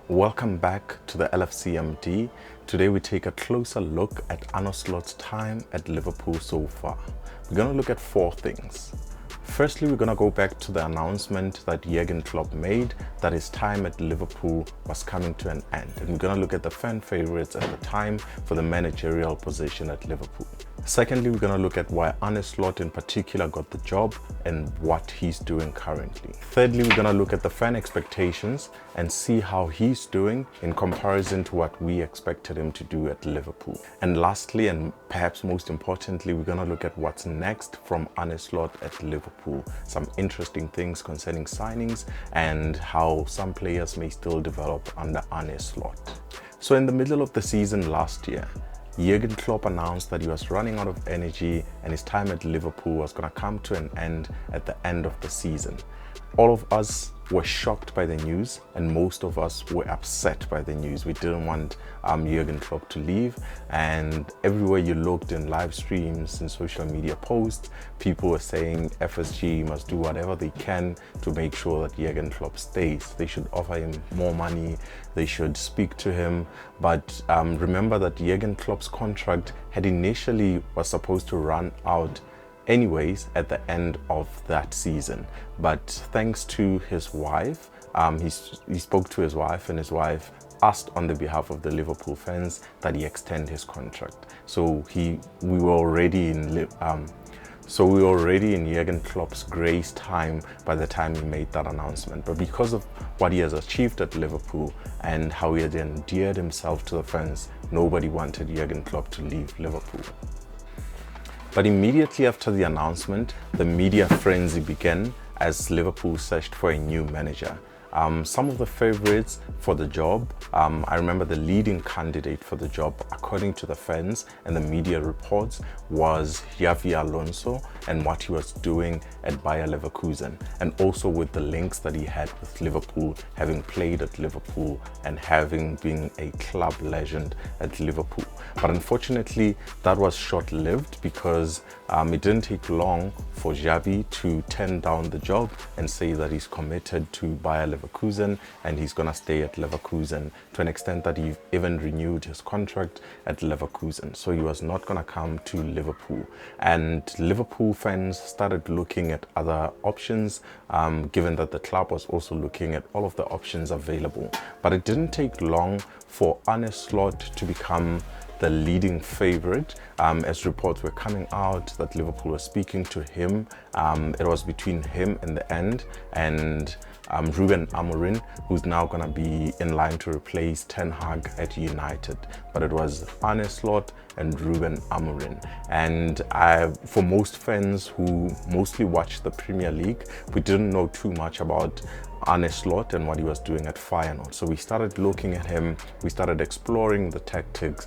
Welcome back to the LFCMD. Today we take a closer look at Arne Slot's time at Liverpool so far. We're going to look at four things. Firstly, we're going to go back to the announcement that Jurgen Klopp made that his time at Liverpool was coming to an end. And we're going to look at the fan favorites at the time for the managerial position at Liverpool. Secondly, we're going to look at why Arne Slot in particular got the job and what he's doing currently. Thirdly, we're going to look at the fan expectations and see how he's doing in comparison to what we expected him to do at Liverpool. And lastly, and perhaps most importantly, we're going to look at what's next from Arne Slot at Liverpool. Some interesting things concerning signings and how some players may still develop under Arne Slot. So in the middle of the season last year, Jurgen Klopp announced that he was running out of energy and his time at Liverpool was going to come to an end at the end of the season. All of us were shocked by the news and most of us were upset by the news. We didn't want Jurgen Klopp to leave, and everywhere you looked in live streams and social media posts, people were saying FSG must do whatever they can to make sure that Jurgen Klopp stays. They should offer him more money, they should speak to him. But remember that Jurgen Klopp's contract had initially was supposed to run out anyways at the end of that season, but thanks to his wife, he spoke to his wife and his wife asked on the behalf of the Liverpool fans that he extend his contract. So we were already in Jurgen Klopp's grace time by the time he made that announcement. But because of what he has achieved at Liverpool and how he had endeared himself to the fans, nobody wanted Jurgen Klopp to leave Liverpool. But immediately after the announcement, the media frenzy began as Liverpool searched for a new manager. Some of the favorites for the job, I remember the leading candidate for the job, according to the fans and the media reports, was Xabi Alonso and what he was doing at Bayer Leverkusen, and also with the links that he had with Liverpool, having played at Liverpool and having been a club legend at Liverpool. But unfortunately, that was short-lived because it didn't take long for Xabi to turn down the job and say that he's committed to Bayer Leverkusen and he's gonna stay at Leverkusen, to an extent that he even renewed his contract at Leverkusen. So he was not gonna come to Liverpool. And Liverpool fans started looking at other options, given that the club was also looking at all of the options available. But it didn't take long for Arne Slot to become the leading favorite, as reports were coming out that Liverpool was speaking to him. It was between him in the end and Ruben Amorim, who's now going to be in line to replace Ten Hag at United. But it was Arne Slot and Ruben Amorim. And for most fans who mostly watch the Premier League, we didn't know too much about Arne Slot and what he was doing at Feyenoord. So we started looking at him, we started exploring the tactics,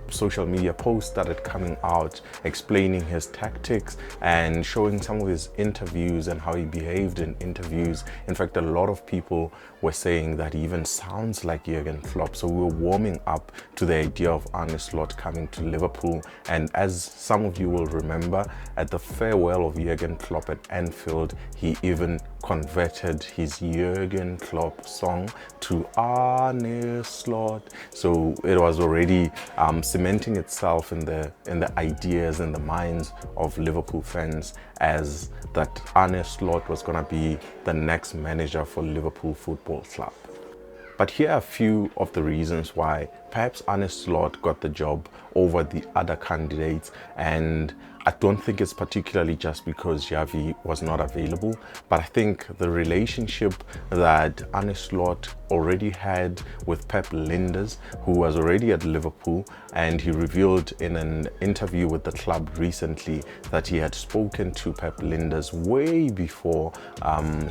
social media posts started coming out explaining his tactics and showing some of his interviews and how he behaved in interviews. In fact, a lot of people were saying that he even sounds like Jurgen Klopp. So we were warming up to the idea of Arne Slot coming to Liverpool. And as some of you will remember, at the farewell of Jurgen Klopp at Anfield, he even converted his Jurgen Klopp song to Arne Slot. So it was already cementing itself in the ideas and the minds of Liverpool fans as that Arne Slot was going to be the next manager for Liverpool Football Club. But here are a few of the reasons why perhaps Arne Slot got the job over the other candidates, and I don't think it's particularly just because Xavi was not available, but I think the relationship that Arne Slot already had with Pep Lijnders, who was already at Liverpool, and he revealed in an interview with the club recently that he had spoken to Pep Lijnders way before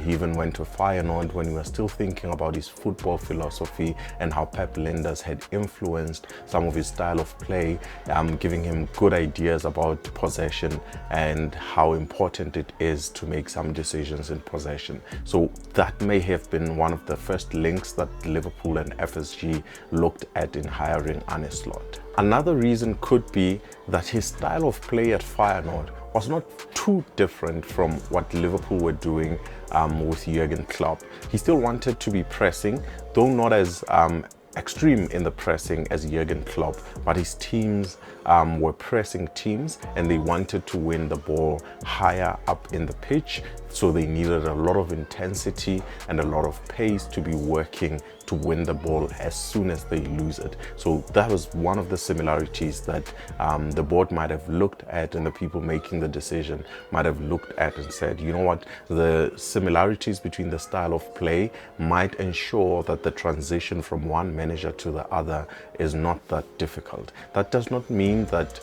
he even went to Feyenoord, when he was still thinking about his football philosophy and how Pep Lijnders had influenced some of his style of play, giving him good ideas about possession and how important it is to make some decisions in possession. So that may have been one of the first links that Liverpool and FSG looked at in hiring Arne Slot. Another reason could be that his style of play at Feyenoord was not too different from what Liverpool were doing with Jurgen Klopp. He still wanted to be pressing, though not as extreme in the pressing as Jurgen Klopp, but his teams were pressing teams and they wanted to win the ball higher up in the pitch, so they needed a lot of intensity and a lot of pace to be working to win the ball as soon as they lose it. So that was one of the similarities that the board might have looked at, and the people making the decision might have looked at and said, you know what, the similarities between the style of play might ensure that the transition from one manager to the other is not that difficult. That does not mean that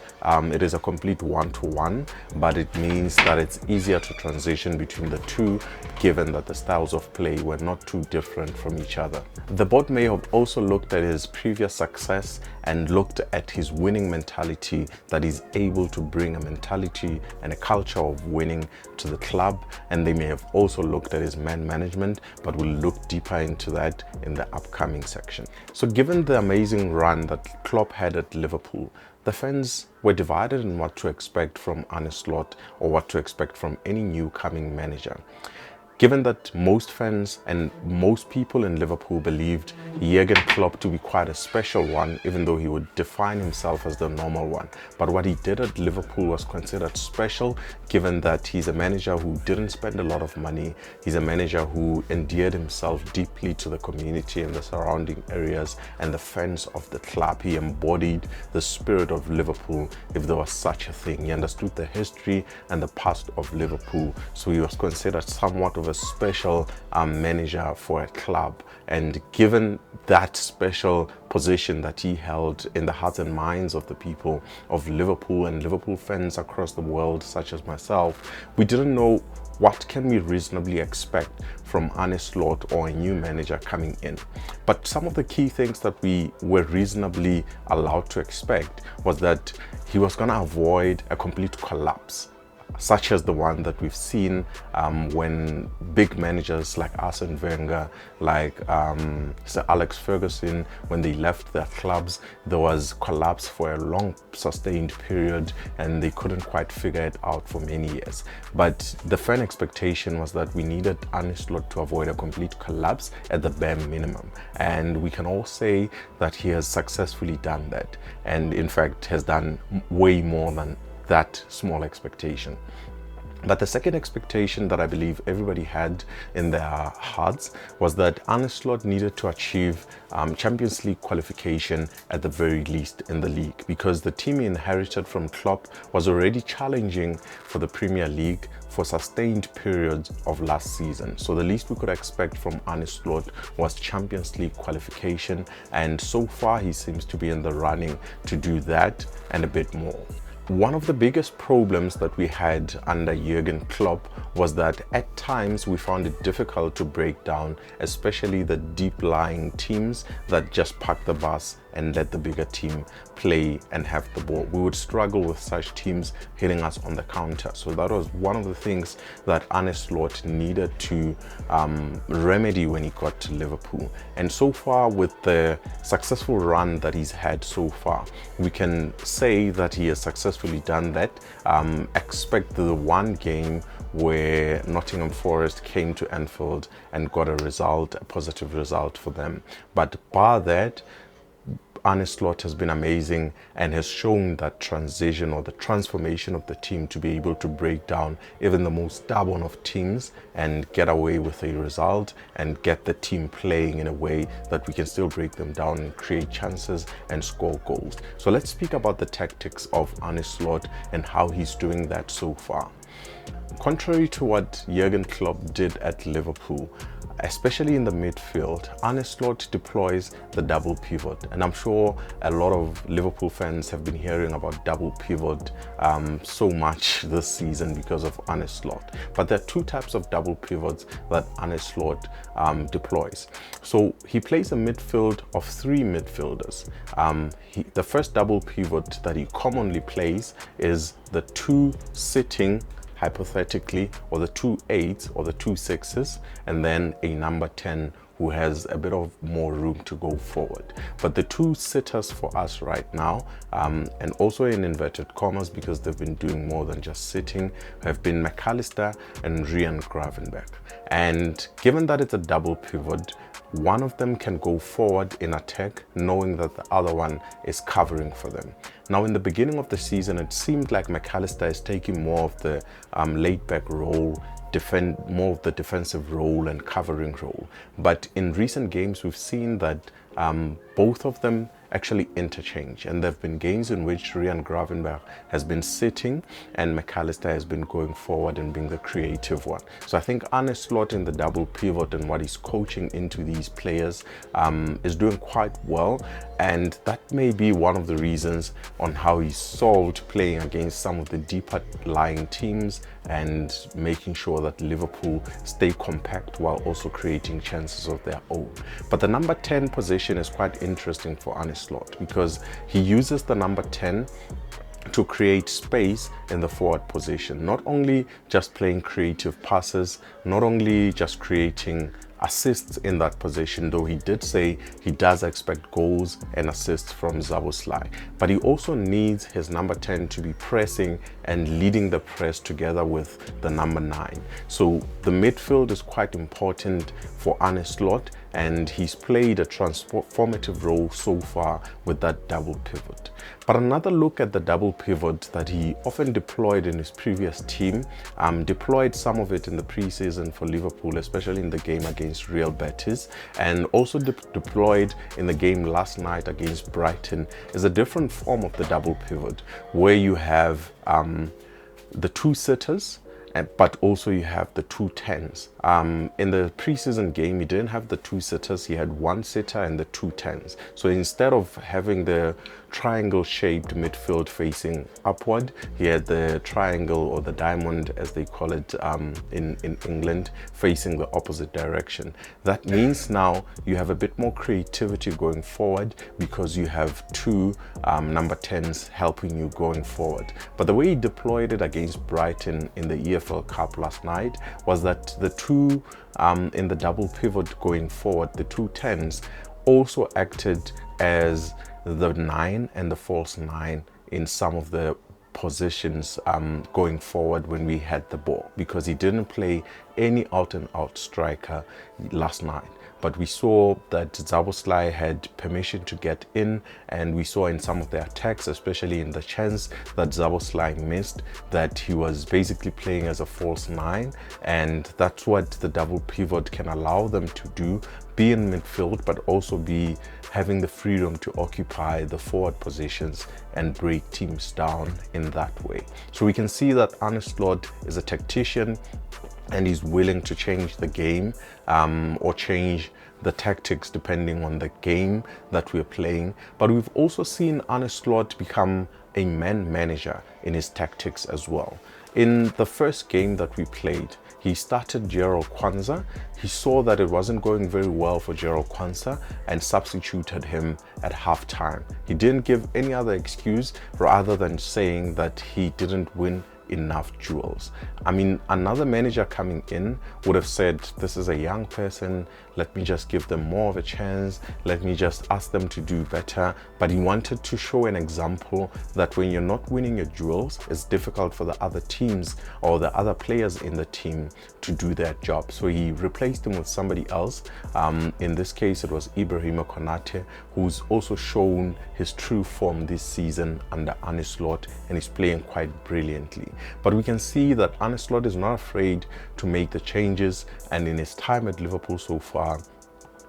it is a complete one-to-one, but it means that it's easier to transition between the two, given that the styles of play were not too different from each other. The board may have also looked at his previous success and looked at his winning mentality, that he's able to bring a mentality and a culture of winning to the club, and they may have also looked at his man management, but we'll look deeper into that in the upcoming section. So given the amazing run that Klopp had at Liverpool, the fans were divided in what to expect from Arne Slot, or what to expect from any new coming manager. Given that most fans and most people in Liverpool believed Jurgen Klopp to be quite a special one, even though he would define himself as the normal one. But what he did at Liverpool was considered special, given that he's a manager who didn't spend a lot of money. He's a manager who endeared himself deeply to the community and the surrounding areas and the fans of the club. He embodied the spirit of Liverpool, if there was such a thing. He understood the history and the past of Liverpool, so he was considered somewhat of a special manager for a club. And given that special position that he held in the hearts and minds of the people of Liverpool and Liverpool fans across the world, such as myself, we didn't know what can we reasonably expect from Arne Slot or a new manager coming in. But some of the key things that we were reasonably allowed to expect was that he was going to avoid a complete collapse, such as the one that we've seen when big managers like Arsene Wenger, like Sir Alex Ferguson, when they left their clubs, there was collapse for a long sustained period and they couldn't quite figure it out for many years. But the fan expectation was that we needed Arne Slot to avoid a complete collapse at the bare minimum, and we can all say that he has successfully done that, and in fact has done way more than that small expectation. But the second expectation that I believe everybody had in their hearts was that Arne Slot needed to achieve Champions League qualification at the very least in the league, because the team he inherited from Klopp was already challenging for the Premier League for sustained periods of last season. So the least we could expect from Arne Slot was Champions League qualification, and so far he seems to be in the running to do that and a bit more. One of the biggest problems that we had under Jurgen Klopp was that at times we found it difficult to break down, especially the deep-lying teams that just park the bus and let the bigger team play and have the ball. We would struggle with such teams hitting us on the counter. So that was one of the things that Arne Slot needed to remedy when he got to Liverpool. And so far, with the successful run that he's had so far, we can say that he has successfully done that. Expect the one game where Nottingham Forest came to Anfield and got a result, a positive result for them. But bar that, Arne Slot has been amazing and has shown that transition or the transformation of the team to be able to break down even the most stubborn of teams and get away with a result and get the team playing in a way that we can still break them down and create chances and score goals. So let's speak about the tactics of Arne Slot and how he's doing that so far. Contrary to what Jurgen Klopp did at Liverpool, especially in the midfield, Arne Slot deploys the double pivot, and I'm sure a lot of Liverpool fans have been hearing about double pivot so much this season because of Arne Slot. But there are two types of double pivots that Arne Slot deploys. So he plays a midfield of three midfielders. The first double pivot that he commonly plays is the two sitting, hypothetically, or the two 8s or the two 6s, and then a number 10 who has a bit of more room to go forward. But the two sitters for us right now, and also in inverted commas because they've been doing more than just sitting, have been McAllister and Rian Gravenberch. And given that it's a double pivot, one of them can go forward in attack knowing that the other one is covering for them. Now in the beginning of the season, it seemed like McAllister is taking more of the laid back role, more of the defensive role and covering role. But in recent games, we've seen that both of them actually interchange, and there have been games in which Rian Gravenberch has been sitting and McAllister has been going forward and being the creative one. So I think Arne Slot in the double pivot and what he's coaching into these players is doing quite well, and that may be one of the reasons on how he solved playing against some of the deeper lying teams and making sure that Liverpool stay compact while also creating chances of their own. But the number 10 position is quite interesting for Arne Slot because he uses the number 10 to create space in the forward position, not only just playing creative passes, not only just creating assists in that position, though he did say he does expect goals and assists from Szoboszlai, but he also needs his number 10 to be pressing and leading the press together with the number 9. So the midfield is quite important for Arne Slot, and he's played a transformative role so far with that double pivot. But another look at the double pivot that he often deployed in his previous team, deployed some of it in the preseason for Liverpool, especially in the game against Real Betis, and also deployed in the game last night against Brighton, is a different form of the double pivot where you have the two sitters, but also you have the two 10s. In the preseason game, he didn't have the two sitters, he had one sitter and the two 10s. So instead of having the triangle shaped midfield facing upward, he had the triangle, or the diamond as they call it in England, facing the opposite direction. That means now you have a bit more creativity going forward because you have two number 10s helping you going forward. But the way he deployed it against Brighton in the EFL Cup last night was that the two in the double pivot going forward, the two 10s also acted as the 9 and the false 9 in some of the positions going forward when we had the ball, because he didn't play any out and out striker last night. But we saw that Szoboszlai had permission to get in, and we saw in some of the attacks, especially in the chance that Szoboszlai missed, that he was basically playing as a false 9, and that's what the double pivot can allow them to do, be in midfield but also be having the freedom to occupy the forward positions and break teams down in that way. So we can see that Arne Slot is a tactician, and he's willing to change the game or change the tactics depending on the game that we're playing. But we've also seen Arne Slot become a man manager in his tactics as well. In the first game that we played, he started Gerald Kwanzaa. He saw that it wasn't going very well for Gerald Kwanzaa and substituted him at halftime. He didn't give any other excuse rather than saying that he didn't win enough duels. I mean, another manager coming in would have said, this is a young person, let me just give them more of a chance, let me just ask them to do better. But he wanted to show an example that when you're not winning your duels, it's difficult for the other teams or the other players in the team to do their job. So he replaced him with somebody else. In this case, it was Ibrahima Konate, who's also shown his true form this season under Arne Slot, and he's playing quite brilliantly. But we can see that Arne Slot is not afraid to make the changes, and in his time at Liverpool so far,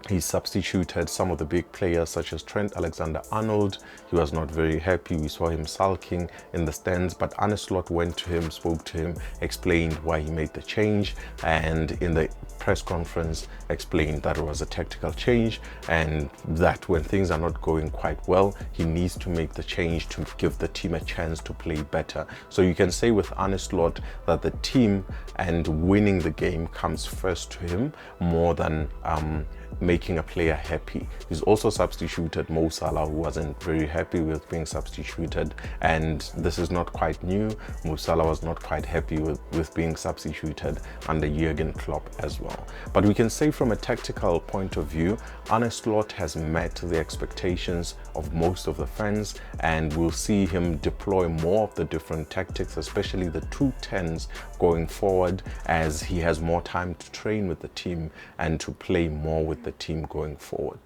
he substituted some of the big players such as Trent Alexander-Arnold. He was not very happy. We saw him sulking in the stands, but Arne Slot went to him, spoke to him, explained why he made the change, and in the press conference explained that it was a tactical change and that when things are not going quite well, he needs to make the change to give the team a chance to play better. So you can say with Arne Slot that the team and winning the game comes first to him more than making a player happy. He's also substituted Mo Salah, who wasn't very happy with being substituted, and this is not quite new. Mo Salah was not quite happy with being substituted under Jurgen Klopp as well. But we can say from a tactical point of view, Arne Slot has met the expectations of most of the fans, and we'll see him deploy more of the different tactics, especially the 2-10s going forward, as he has more time to train with the team and to play more with the team going forward.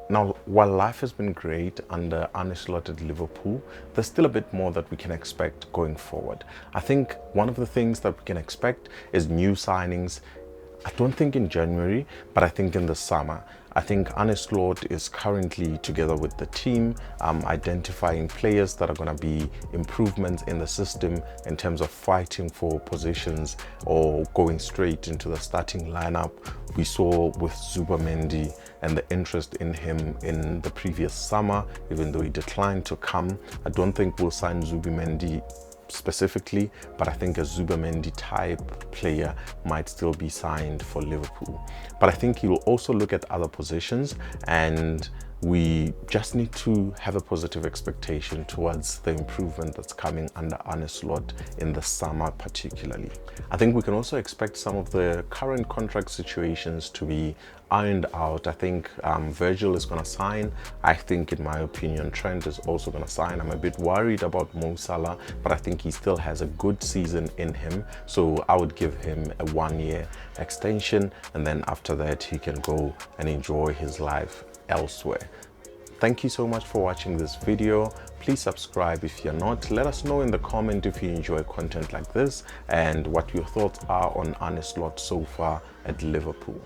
Now, while life has been great under Arne Slot at Liverpool, there's still a bit more that we can expect going forward. I think one of the things that we can expect is new signings. I don't think in January, but I think in the summer. I think Arne Slot is currently together with the team identifying players that are going to be improvements in the system in terms of fighting for positions or going straight into the starting lineup. We saw with Zubamendi and the interest in him in the previous summer, even though he declined to come. I don't think we'll sign Zubamendi specifically, but I think a Zubamendi type player might still be signed for Liverpool. But I think he will also look at other positions, and we just need to have a positive expectation towards the improvement that's coming under Arne Slot in the summer particularly. I think we can also expect some of the current contract situations to be ironed out. I think Virgil is going to sign. I think, in my opinion, Trent is also going to sign. I'm a bit worried about Mo Salah, but I think he still has a good season in him. So I would give him a 1-year extension, and then after that he can go and enjoy his life elsewhere. Thank you so much for watching this video. Please subscribe if you're not. Let us know in the comment if you enjoy content like this and what your thoughts are on Arne Slot so far at Liverpool.